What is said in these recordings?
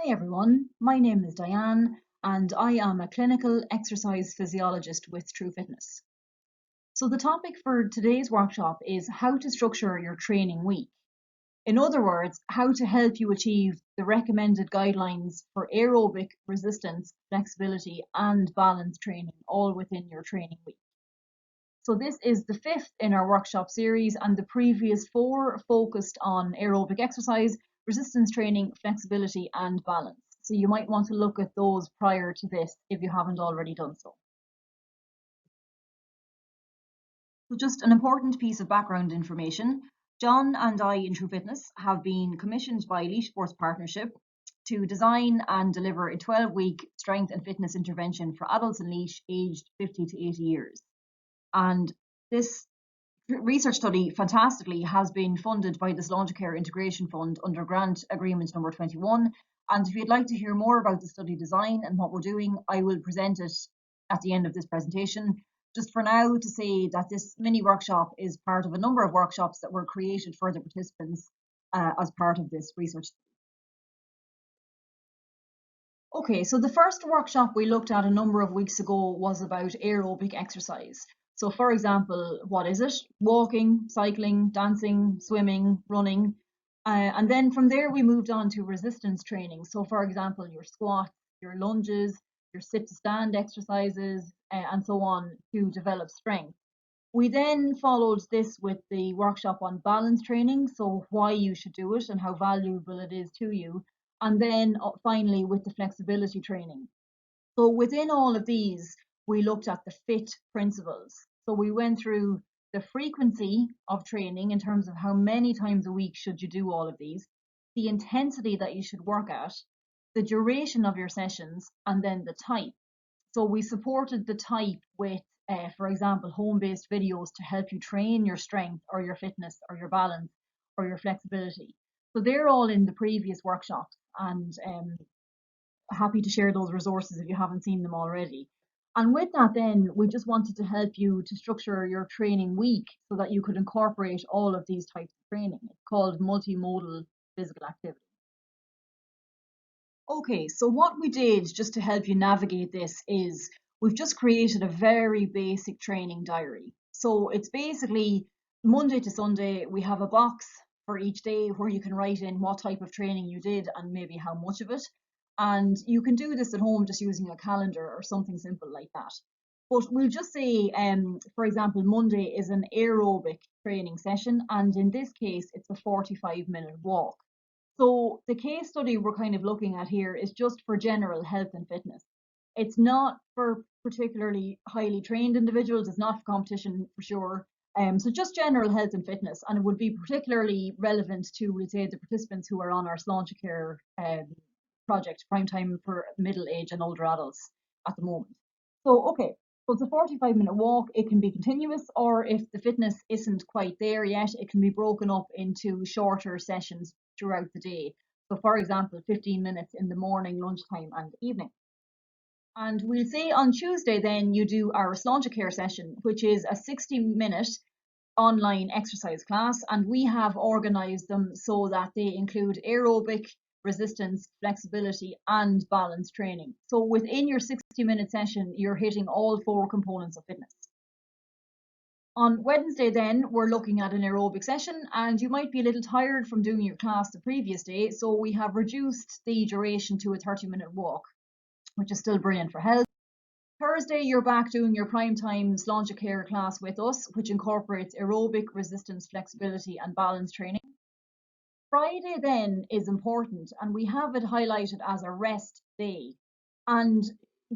Hi everyone, my name is Diane and I am a clinical exercise physiologist with True Fitness. So the topic for today's workshop is how to structure your training week. In other words, how to help you achieve the recommended guidelines for aerobic, resistance, flexibility and balance training all within your training week. So this is the fifth in our workshop series, and the previous four focused on aerobic exercise, resistance training, flexibility and balance. So you might want to look at those prior to this if you haven't already done so. So just an important piece of background information. John and I in True Fitness have been commissioned by Leash Sports Partnership to design and deliver a 12-week strength and fitness intervention for adults in leash aged 50 to 80 years. And this research study, fantastically, has been funded by the Sláintecare Integration Fund under grant agreement number 21. And if you'd like to hear more about the study design and what we're doing, I will present it at the end of this presentation. Just for now, to say that this mini workshop is part of a number of workshops that were created for the participants as part of this research. Okay, so the first workshop we looked at a number of weeks ago was about aerobic exercise. So for example, what is it? Walking, cycling, dancing, swimming, running. And then from there we moved on to resistance training. So for example, your squats, your lunges, your sit to stand exercises, and so on to develop strength. We then followed this with the workshop on balance training, so why you should do it and how valuable it is to you. And then finally with the flexibility training. So within all of these, we looked at the FIT principles. So we went through the frequency of training in terms of how many times a week should you do all of these, the intensity that you should work at, the duration of your sessions, and then the type. So we supported the type with, for example, home-based videos to help you train your strength or your fitness or your balance or your flexibility. So they're all in the previous workshops, and happy to share those resources if you haven't seen them already. And with that then, we just wanted to help you to structure your training week so that you could incorporate all of these types of training. It's called multimodal physical activity. Okay, so what we did just to help you navigate this is we've just created a very basic training diary. So it's basically Monday to Sunday, we have a box for each day where you can write in what type of training you did and maybe how much of it. And you can do this at home just using a calendar or something simple like that. But we'll just say, for example, Monday is an aerobic training session, and in this case, it's a 45-minute walk. So the case study we're kind of looking at here is just for general health and fitness. It's not for particularly highly trained individuals, it's not for competition for sure. So just general health and fitness, and it would be particularly relevant to, we'll say, the participants who are on our Sláintecare project, Prime Time for middle age and older adults at the moment. So, okay, so it's a 45-minute walk. It can be continuous, or if the fitness isn't quite there yet, it can be broken up into shorter sessions throughout the day. So for example, 15 minutes in the morning, lunchtime and evening. And we'll say on Tuesday then you do our Sláintecare session, which is a 60-minute online exercise class, and we have organised them so that they include aerobic, resistance, flexibility and balance training. So within your 60-minute session, you're hitting all four components of fitness. On Wednesday then, we're looking at an aerobic session, and you might be a little tired from doing your class the previous day, so we have reduced the duration to a 30-minute walk, which is still brilliant for health. Thursday, you're back doing your prime time Sláintecare class with us, which incorporates aerobic, resistance, flexibility and balance training. Friday then is important, and we have it highlighted as a rest day. And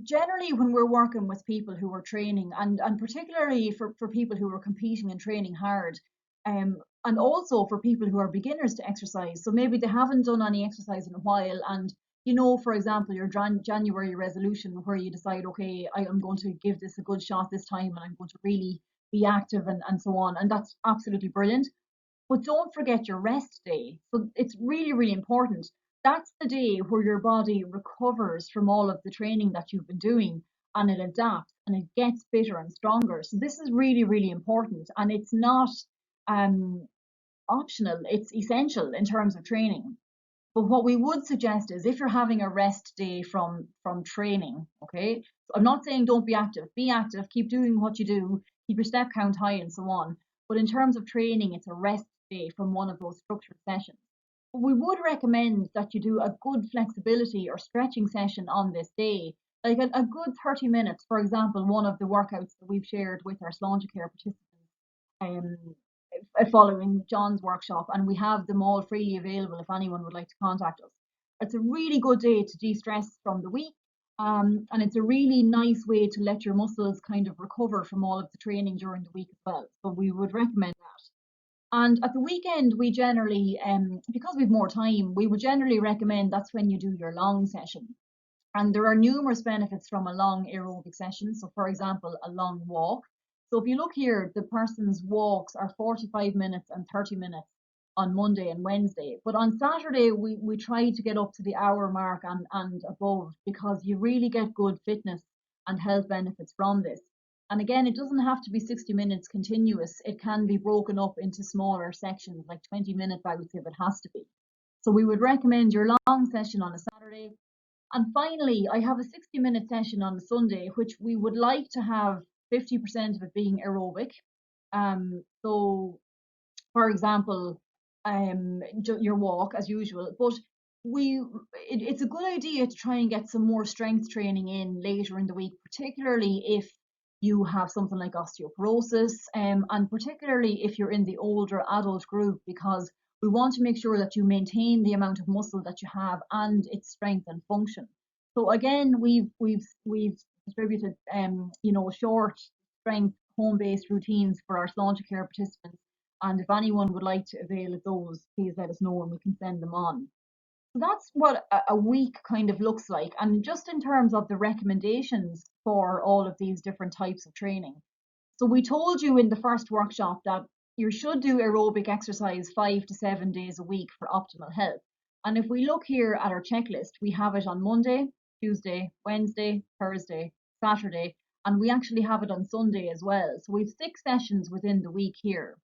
generally when we're working with people who are training, and particularly for people who are competing and training hard, and also for people who are beginners to exercise, so maybe they haven't done any exercise in a while, and you know, for example, your January resolution where you decide, okay, I am going to give this a good shot this time and I'm going to really be active and so on, and that's absolutely brilliant. But don't forget your rest day. So it's really, really important. That's the day where your body recovers from all of the training that you've been doing, and it adapts and it gets fitter and stronger. So this is really, really important, and it's not optional, it's essential in terms of training. But what we would suggest is if you're having a rest day from training, okay? So I'm not saying don't be active, keep doing what you do, keep your step count high and so on. But in terms of training, it's a rest day from one of those structured sessions. But we would recommend that you do a good flexibility or stretching session on this day, like a good 30 minutes, for example, one of the workouts that we've shared with our Sláintecare participants um, following John's workshop, and we have them all freely available if anyone would like to contact us. It's a really good day to de-stress from the week, and it's a really nice way to let your muscles kind of recover from all of the training during the week as well. So we would recommend that. And at the weekend, we generally, because we've more time, we would generally recommend that's when you do your long session. And there are numerous benefits from a long aerobic session. So, for example, a long walk. So, if you look here, the person's walks are 45 minutes and 30 minutes on Monday and Wednesday. But on Saturday, we try to get up to the hour mark and above, because you really get good fitness and health benefits from this. And again, it doesn't have to be 60 minutes continuous. It can be broken up into smaller sections, like 20-minute bouts if it has to be. So we would recommend your long session on a Saturday. And finally, I have a 60-minute session on a Sunday, which we would like to have 50% of it being aerobic. So, for example, your walk as usual, but it's a good idea to try and get some more strength training in later in the week, particularly if you have something like osteoporosis, and particularly if you're in the older adult group, because we want to make sure that you maintain the amount of muscle that you have and its strength and function. So again, we've distributed short strength home-based routines for our Sláintecare participants, and if anyone would like to avail of those, please let us know and we can send them on. So that's what a week kind of looks like. And just in terms of the recommendations for all of these different types of training. So we told you in the first workshop that you should do aerobic exercise 5 to 7 days a week for optimal health. And if we look here at our checklist, we have it on Monday, Tuesday, Wednesday, Thursday, Saturday, and we actually have it on Sunday as well. So we've 6 sessions within the week here.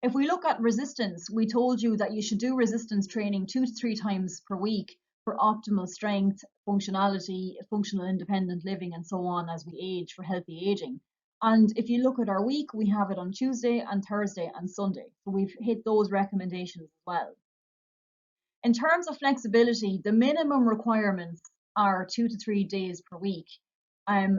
If we look at resistance, we told you that you should do resistance training 2 to 3 times per week for optimal strength, functionality, functional independent living, and so on as we age, for healthy aging. And if you look at our week, we have it on Tuesday and Thursday and Sunday. So we've hit those recommendations as well. In terms of flexibility, the minimum requirements are 2 to 3 days per week.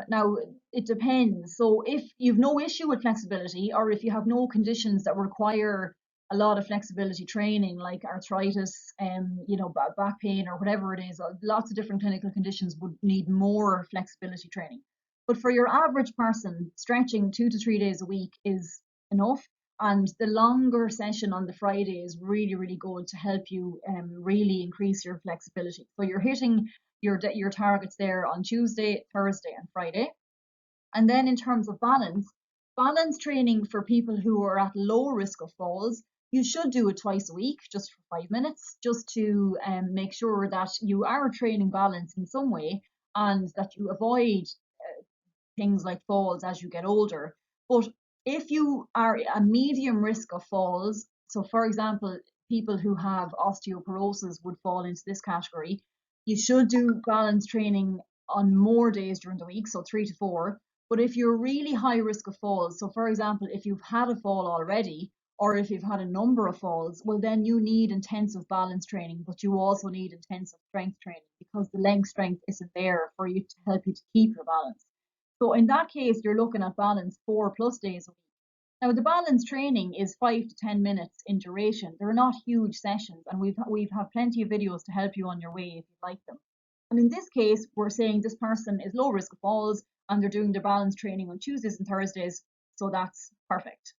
Now, it depends. So if you've no issue with flexibility, or if you have no conditions that require a lot of flexibility training, like arthritis, back pain, or whatever it is, lots of different clinical conditions would need more flexibility training. But for your average person, stretching 2 to 3 days a week is enough. And the longer session on the Friday is really, really good to help you really increase your flexibility. So you're hitting your targets there on Tuesday, Thursday, and Friday. And then in terms of balance training for people who are at low risk of falls, you should do it twice a week, just for 5 minutes, just to make sure that you are training balance in some way and that you avoid things like falls as you get older. But if you are a medium risk of falls, so for example, people who have osteoporosis would fall into this category, you should do balance training on more days during the week, so 3 to 4. But if you're really high risk of falls, so for example, if you've had a fall already, or if you've had a number of falls, well, then you need intensive balance training, but you also need intensive strength training, because the leg strength isn't there for you to help you to keep your balance. So in that case, you're looking at balance 4+ days a week. Now, the balance training is 5 to 10 minutes in duration. They're not huge sessions, and we've have plenty of videos to help you on your way if you'd like them. And in this case, we're saying this person is low risk of falls and they're doing their balance training on Tuesdays and Thursdays, so that's perfect.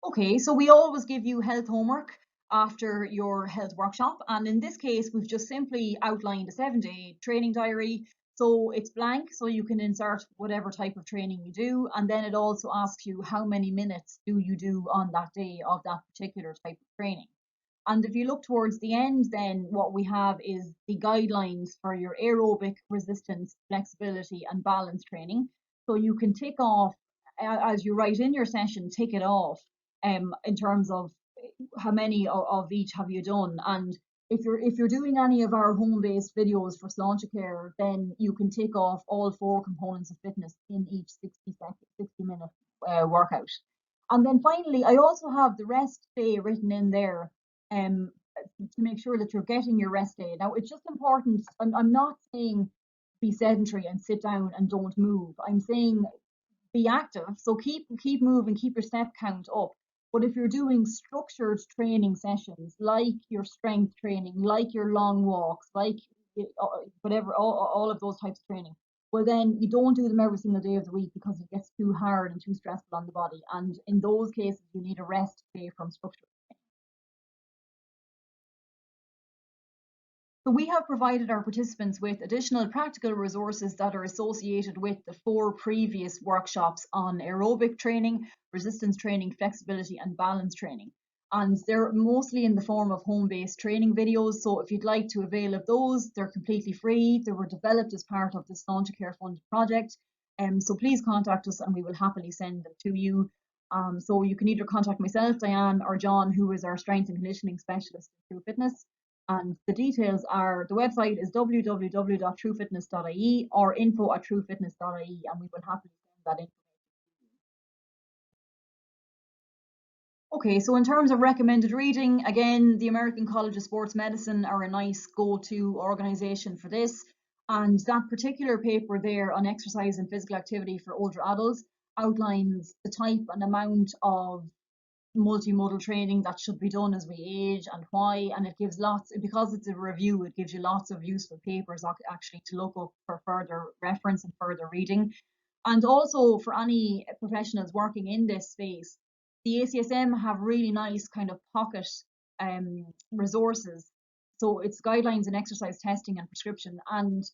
Okay, so we always give you health homework after your health workshop, and in this case, we've just simply outlined a 7-day training diary. So it's blank, so you can insert whatever type of training you do, and then it also asks you how many minutes do you do on that day of that particular type of training. And if you look towards the end, then what we have is the guidelines for your aerobic, resistance, flexibility, and balance training. So you can tick off, as you write in your session, tick it off in terms of how many of each have you done. And if you're doing any of our home-based videos for Sláintecare, then you can tick off all 4 components of fitness in each 60-minute workout. And then finally, I also have the rest day written in there, to make sure that you're getting your rest day. Now, it's just important. I'm not saying be sedentary and sit down and don't move. I'm saying be active. So keep moving, keep your step count up. But if you're doing structured training sessions, like your strength training, like your long walks, like whatever, all of those types of training, well, then you don't do them every single day of the week because it gets too hard and too stressful on the body. And in those cases, you need a rest day from structured. So we have provided our participants with additional practical resources that are associated with the 4 previous workshops on aerobic training, resistance training, flexibility and balance training. And they're mostly in the form of home-based training videos. So if you'd like to avail of those, they're completely free. They were developed as part of the Sláintecare funded project. So please contact us and we will happily send them to you. So you can either contact myself, Diane, or John, who is our strength and conditioning specialist in True Fitness. And the details are, the website is www.truefitness.ie or info@truefitness.ie, and we will happily send that information. Okay, so in terms of recommended reading, again, the American College of Sports Medicine are a nice go-to organisation for this. And that particular paper there on exercise and physical activity for older adults outlines the type and amount of multimodal training that should be done as we age and why, and it gives lots, because it's a review, it gives you lots of useful papers actually to look up for further reference and further reading. And also for any professionals working in this space, the ACSM have really nice kind of pocket resources. So it's guidelines in exercise testing and prescription, and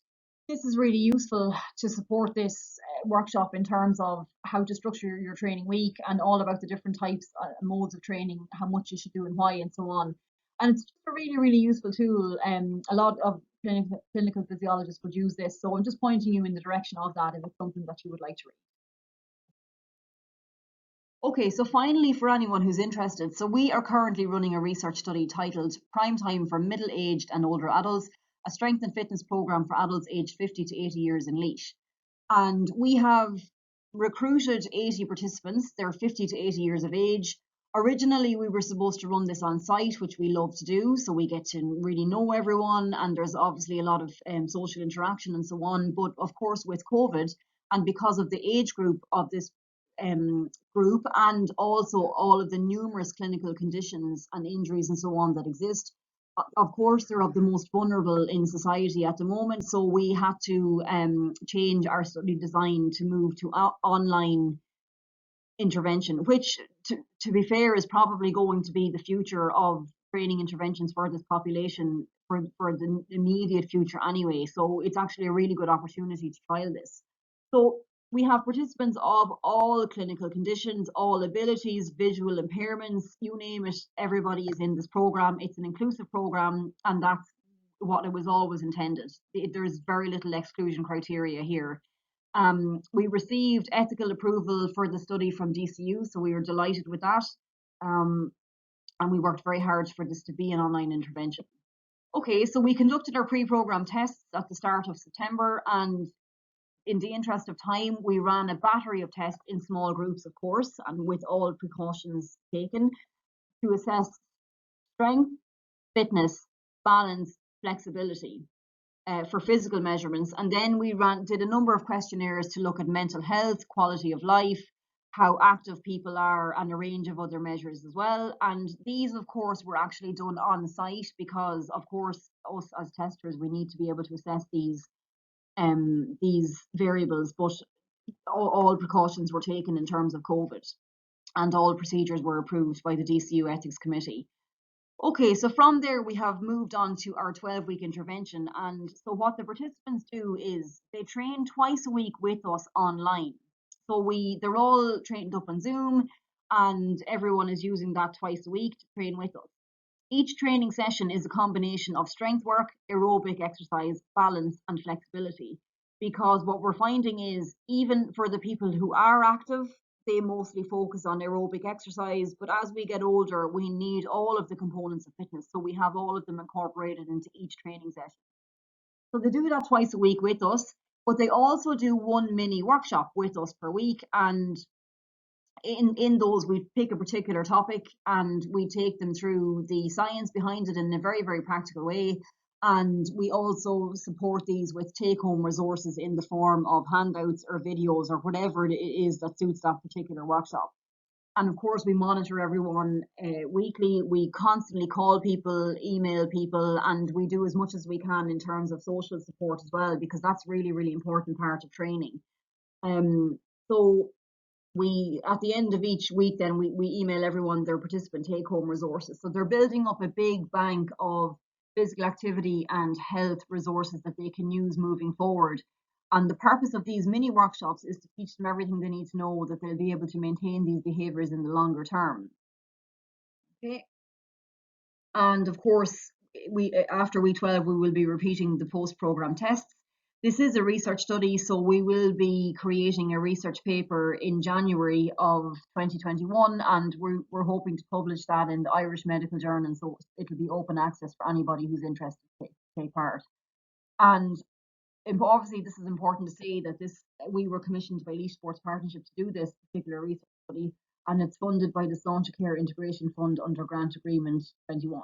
this is really useful to support this workshop in terms of how to structure your training week and all about the different types, modes of training, how much you should do and why, and so on. And it's just a really, really useful tool. A lot of clinical physiologists would use this. So I'm just pointing you in the direction of that if it's something that you would like to read. Okay, so finally, for anyone who's interested, so we are currently running a research study titled Prime Time for Middle-Aged and Older Adults, a strength and fitness program for adults aged 50 to 80 years in Laois. And we have recruited 80 participants. They're 50 to 80 years of age. Originally, we were supposed to run this on site, which we love to do, so we get to really know everyone, and there's obviously a lot of social interaction and so on. But of course, with COVID, and because of the age group of this group, and also all of the numerous clinical conditions and injuries and so on that exist, of course they're of the most vulnerable in society at the moment. So we had to change our study design to move to online intervention, which to be fair is probably going to be the future of training interventions for this population for the immediate future anyway. So it's actually a really good opportunity to trial this. So we have participants of all clinical conditions, all abilities, visual impairments, you name it, everybody is in this program. It's an inclusive program, and that's what it was always intended. There's very little exclusion criteria here. We received ethical approval for the study from DCU, so we were delighted with that. And we worked very hard for this to be an online intervention. Okay, so we conducted our pre-program tests at the start of September, and in the interest of time, we ran a battery of tests in small groups, of course, and with all precautions taken to assess strength, fitness, balance, flexibility for physical measurements. And then we did a number of questionnaires to look at mental health, quality of life, how active people are, and a range of other measures as well. And these, of course, were actually done on site because, of course, us as testers, we need to be able to assess these variables, but all precautions were taken in terms of COVID, and all procedures were approved by the DCU Ethics Committee. Okay, so from there we have moved on to our 12-week intervention, and so what the participants do is they train twice a week with us online. So they're all trained up on Zoom, and everyone is using that twice a week to train with us. Each training session is a combination of strength work, aerobic exercise, balance, and flexibility. Because what we're finding is, even for the people who are active, they mostly focus on aerobic exercise, but as we get older, we need all of the components of fitness. So we have all of them incorporated into each training session. So they do that twice a week with us, but they also do one mini workshop with us per week. And in those, we pick a particular topic and we take them through the science behind it in a very, very practical way. And we also support these with take-home resources in the form of handouts or videos or whatever it is that suits that particular workshop. And of course, we monitor everyone weekly. We constantly call people, email people, and we do as much as we can in terms of social support as well, because that's really, really important part of training. So we, at the end of each week, then we email everyone their participant take home resources. So they're building up a big bank of physical activity and health resources that they can use moving forward. And the purpose of these mini workshops is to teach them everything they need to know that they'll be able to maintain these behaviors in the longer term. Okay. And of course, we after week 12, we will be repeating the post-program tests. This is a research study, so we will be creating a research paper in January of 2021, and we're hoping to publish that in the Irish Medical Journal, so it'll be open access for anybody who's interested to take part. And obviously, this is important to say that we were commissioned by Laois Sports Partnership to do this particular research study, and it's funded by the Sláintecare Integration Fund under Grant Agreement 21.